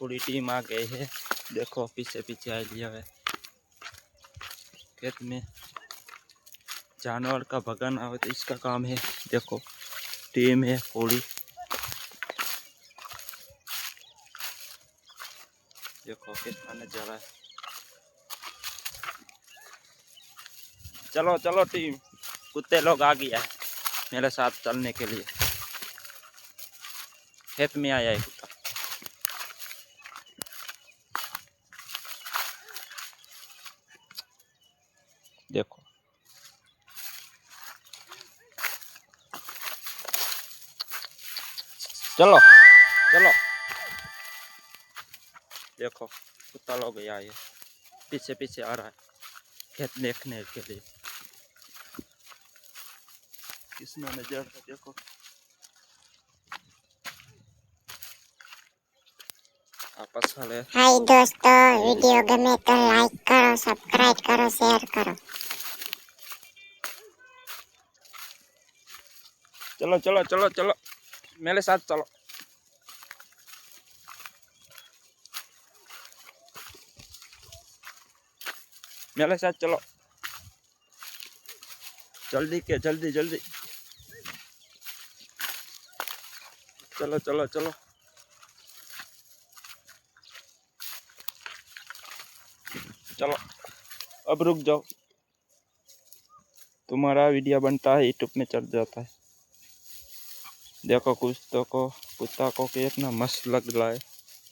पूरी टीम आ गई है। देखो पीछे पीछे आ लिया है। खेत में जानवर का भगाना हो तो इसका काम है। देखो टीम है पूरी। देखो कितना नजारा है। चलो चलो टीम, कुत्ते लोग आ गया है मेरे साथ चलने के लिए। खेत में आया है कुत्ता। देखो चलो चलो। देखो कुत्ता लोग आया है, पीछे पीछे आ रहा है खेत देखने के लिए। कितना नजारा देखो। आपस वाले। हाय दोस्तों, वीडियो गमे तो लाइक करो, सब्सक्राइब करो, शेयर करो। चलो चलो चलो चलो मेरे साथ चलो। मेरे साथ चलो, जल्दी के जल्दी जल्दी। चलो चलो चलो। चलो अब रुक जाओ, तुम्हारा वीडियो बनता है यूट्यूब में चढ़ जाता है। देखो कुत्ता को कितना मस्त लग रहा है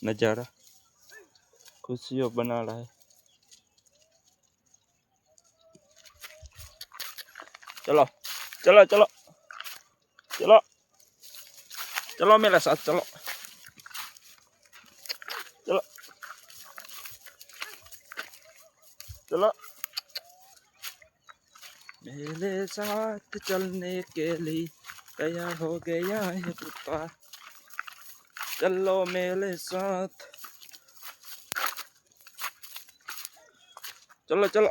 नज़ारा, खुशियों बना रहा है। चलो चलो चलो चलो चलो मेरे साथ चलो। चलो चलो मेरे साथ चलने के लिए तैयार हो गया है कुत्ता। चलो मेरे साथ। चलो चलो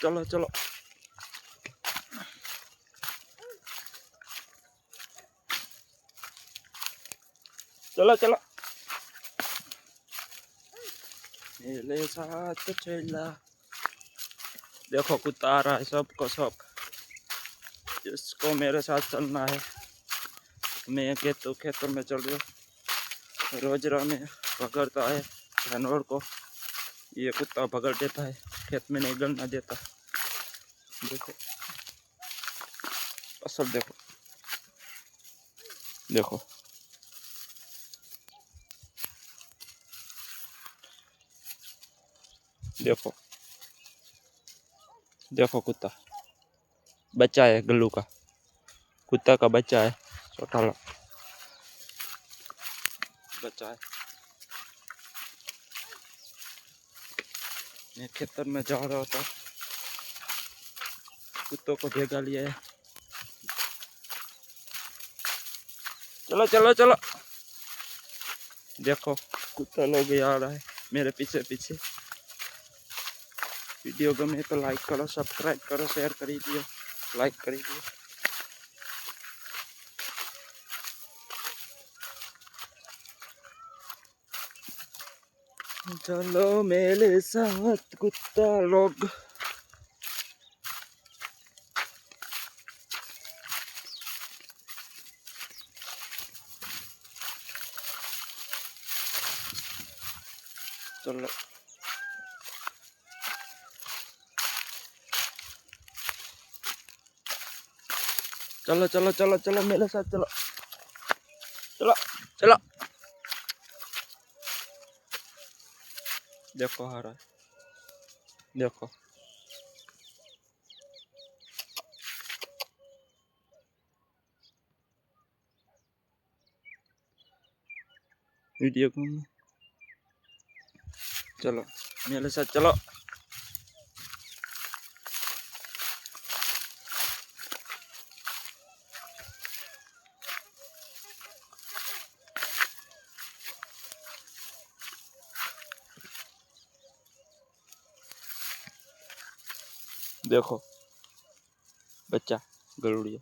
चलो चलो। चलो चलो मेरे साथ चला। देखो कुत्ता आ रहा है सबको सब। जिसको मेरे साथ चलना है। मैं खेतों में चल रहा रोजरा में पकड़ता है जानवर को। ये कुत्ता पकड़ देता है, खेत में नहीं गलना देता। देखो सब देखो देखो। देखो देखो कुत्ता बच्चा है, गल्लू का कुत्ता का बच्चा है, छोटा बच्चा है। मैं खेतर में जा रहा था, कुत्तों को भेगा लिया है। चलो चलो चलो। देखो कुत्ता लोग आ रहा है मेरे पीछे पीछे। वीडियो गमे तो लाइक करो, सब्सक्राइब करो, शेयर कर दियो, लाइक कर दियो। चलो मेरे साथ कुत्ता लोग। चलो चलो चलो चलो चलो मेरे साथ चलो। चलो चलो। देखो आ रहा है, देखो वीडियो को। चलो मेरे साथ चलो। देखो बच्चा गरुड़िया।